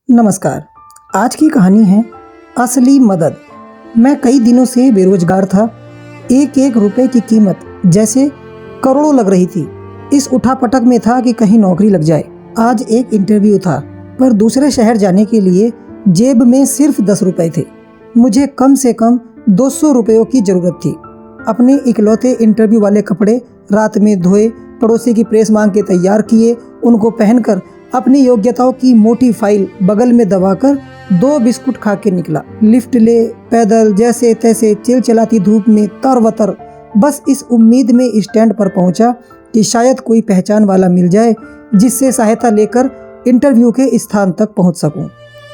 नमस्कार। आज की कहानी है असली मदद। मैं कई दिनों से बेरोजगार था। एक एक रुपए की कीमत जैसे करोड़ों लग रही थी। इस उठापटक में था कि कहीं नौकरी लग जाए। आज एक इंटरव्यू था, पर दूसरे शहर जाने के लिए जेब में सिर्फ 10 रुपए थे। मुझे कम से कम 200 रुपयों की ज़रूरत थी। अपने इकलौते इंटरव्यू वाले कपड़े रात में धोए, पड़ोसी की प्रेस मांग के तैयार किए, उनको पहनकर अपनी योग्यताओं की मोटी फाइल बगल में दबाकर 2 बिस्कुट खा के निकला। लिफ्ट ले, पैदल, जैसे तैसे चिलचिलाती धूप में तरवतर, बस इस उम्मीद में स्टैंड पर पहुंचा कि शायद कोई पहचान वाला मिल जाए जिससे सहायता लेकर इंटरव्यू के स्थान तक पहुंच सकूं।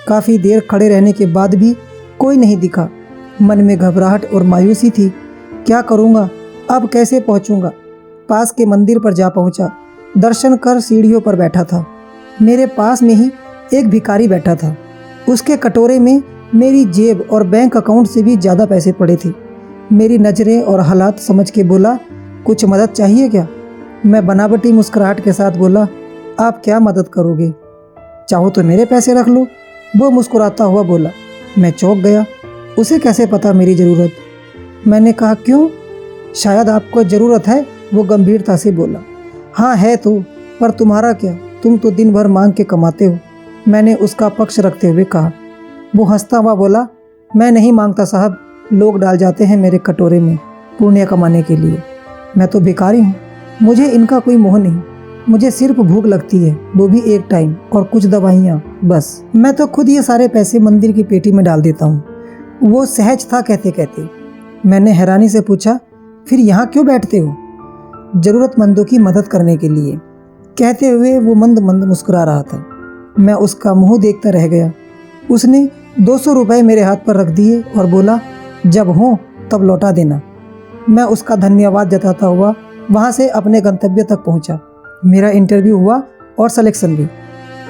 काफ़ी देर खड़े रहने के बाद भी कोई नहीं दिखा। मन में घबराहट और मायूसी थी। क्या करूँगा, अब कैसे पहुँचूँगा? पास के मंदिर पर जा पहुँचा। दर्शन कर सीढ़ियों पर बैठा था। मेरे पास में ही एक भिखारी बैठा था। उसके कटोरे में मेरी जेब और बैंक अकाउंट से भी ज़्यादा पैसे पड़े थे। मेरी नज़रें और हालात समझ के बोला, कुछ मदद चाहिए क्या? मैं बनावटी मुस्कुराहट के साथ बोला, आप क्या मदद करोगे? चाहो तो मेरे पैसे रख लो। वो मुस्कुराता हुआ बोला। मैं चौंक गया। उसे कैसे पता मेरी ज़रूरत? मैंने कहा, क्यों? शायद आपको ज़रूरत है। वो गंभीरता से बोला, हाँ है तो, पर तुम्हारा क्या? तुम तो दिन भर मांग के कमाते हो। मैंने उसका पक्ष रखते हुए कहा। वो हंसता हुआ बोला, मैं नहीं मांगता साहब, लोग डाल जाते हैं मेरे कटोरे में पुण्य कमाने के लिए। मैं तो भिखारी हूँ, मुझे इनका कोई मोह नहीं। मुझे सिर्फ भूख लगती है, वो भी एक टाइम, और कुछ दवाइयाँ, बस। मैं तो खुद ये सारे पैसे मंदिर की पेटी में डाल देता हूँ। वो सहज था कहते कहते। मैंने हैरानी से पूछा, फिर यहाँ क्यों बैठते हो? ज़रूरतमंदों की मदद करने के लिए, कहते हुए वो मंद मंद मुस्कुरा रहा था। मैं उसका मुंह देखता रह गया। उसने 200 रुपये मेरे हाथ पर रख दिए और बोला, जब हो तब लौटा देना। मैं उसका धन्यवाद जताता हुआ वहाँ से अपने गंतव्य तक पहुँचा। मेरा इंटरव्यू हुआ और सिलेक्शन भी।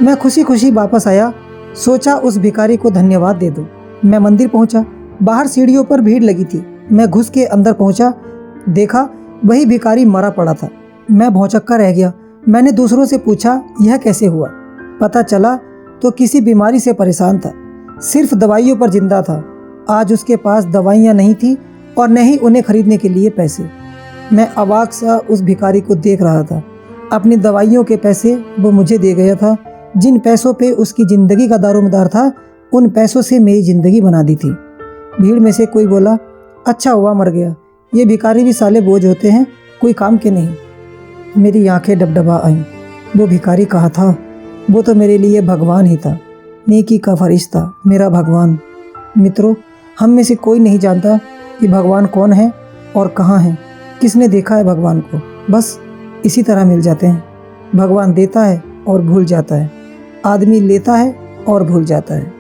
मैं खुशी खुशी वापस आया। सोचा उस भिखारी को धन्यवाद दे दूँ। मैं मंदिर पहुँचा। बाहर सीढ़ियों पर भीड़ लगी थी। मैं घुस के अंदर पहुँचा। देखा वही भिखारी मरा पड़ा था। मैं भौंचक्का रह गया। मैंने दूसरों से पूछा, यह कैसे हुआ? पता चला तो किसी बीमारी से परेशान था, सिर्फ दवाइयों पर जिंदा था। आज उसके पास दवाइयाँ नहीं थी और न ही उन्हें खरीदने के लिए पैसे। मैं अवाक सा उस भिखारी को देख रहा था। अपनी दवाइयों के पैसे वो मुझे दे गया था। जिन पैसों पे उसकी ज़िंदगी का दारोमदार था, उन पैसों से मेरी ज़िंदगी बना दी थी। भीड़ में से कोई बोला, अच्छा हुआ मर गया, ये भिखारी भी साले बोझ होते हैं, कोई काम के नहीं। मेरी आंखें डबडबा आईं। वो भिखारी कहा था, वो तो मेरे लिए भगवान ही था, नेकी का फरिश्ता, मेरा भगवान। मित्रों, हम में से कोई नहीं जानता कि भगवान कौन है और कहाँ है। किसने देखा है भगवान को? बस इसी तरह मिल जाते हैं। भगवान देता है और भूल जाता है, आदमी लेता है और भूल जाता है।